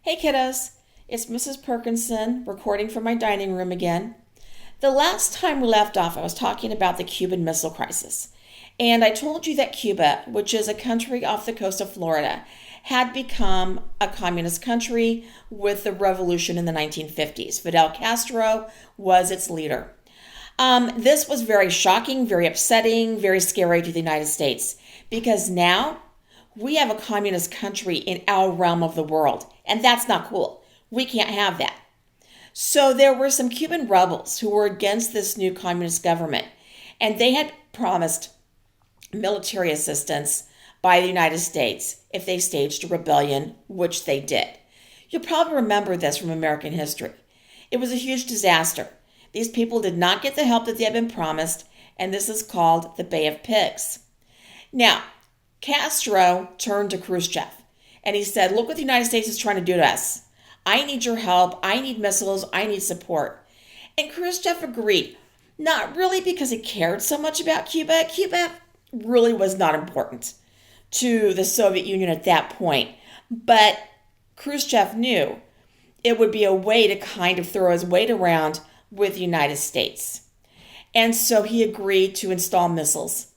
Hey kiddos, it's Mrs. Perkinson recording from my dining room again. The last time we left off, I was talking about the Cuban Missile Crisis. And I told you that Cuba, which is a country off the coast of Florida, had become a communist country with the revolution in the 1950s. Fidel Castro was its leader. This was very shocking, very upsetting, very scary to the United States because now we have a communist country in our realm of the world, and that's not cool. We can't have that. So there were some Cuban rebels who were against this new communist government, and they had promised military assistance by the United States if they staged a rebellion, which they did. You'll probably remember this from American history. It was a huge disaster. These people did not get the help that they had been promised, and this is called the Bay of Pigs. Now, Castro turned to Khrushchev, and he said, look what the United States is trying to do to us. I need your help. I need missiles. I need support. And Khrushchev agreed, not really because he cared so much about Cuba. Cuba really was not important to the Soviet Union at that point. But Khrushchev knew it would be a way to kind of throw his weight around with the United States. And so he agreed to install missiles,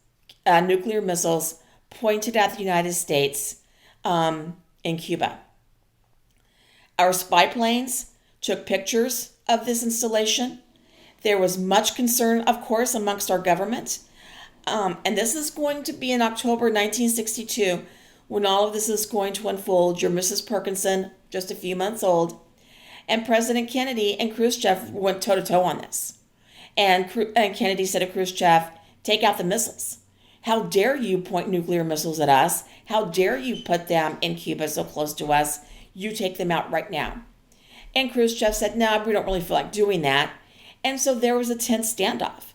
nuclear missiles, pointed at the United States in Cuba. Our spy planes took pictures of this installation. There was much concern, of course, amongst our government. And this is going to be in October 1962 when all of this is going to unfold. You're Mrs. Perkinson, just a few months old. And President Kennedy and Khrushchev went toe-to-toe on this. And Kennedy said to Khrushchev, take out the missiles. How dare you point nuclear missiles at us? How dare you put them in Cuba so close to us? You take them out right now. And Khrushchev said, no, we don't really feel like doing that. And so there was a tense standoff.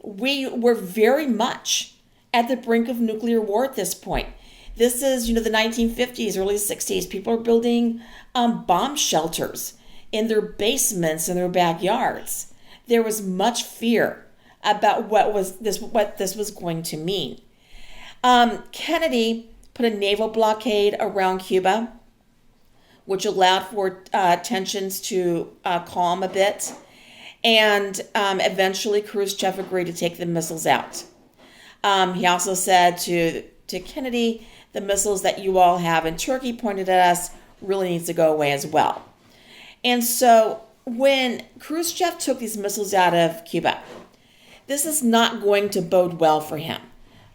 We were very much at the brink of nuclear war at this point. This is, the 1950s, early 60s. People are building bomb shelters in their basements, in their backyards. There was much fear about what this was going to mean. Kennedy put a naval blockade around Cuba, which allowed for tensions to calm a bit. And eventually Khrushchev agreed to take the missiles out. He also said to Kennedy, the missiles that you all have in Turkey pointed at us really needs to go away as well. And so when Khrushchev took these missiles out of Cuba, this is not going to bode well for him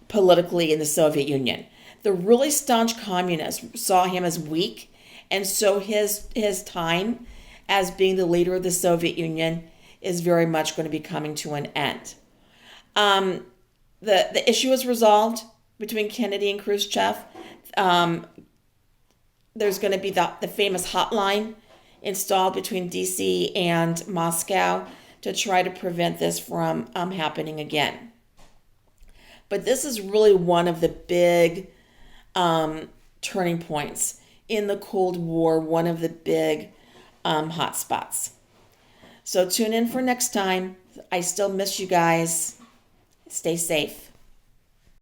politically in the Soviet Union. The really staunch communists saw him as weak, and so his time as being the leader of the Soviet Union is very much going to be coming to an end. The issue is resolved between Kennedy and Khrushchev. There's going to be the famous hotline installed between DC and Moscow to try to prevent this from happening again. But this is really one of the big turning points in the Cold War, one of the big hot spots. So tune in for next time. I still miss you guys. Stay safe.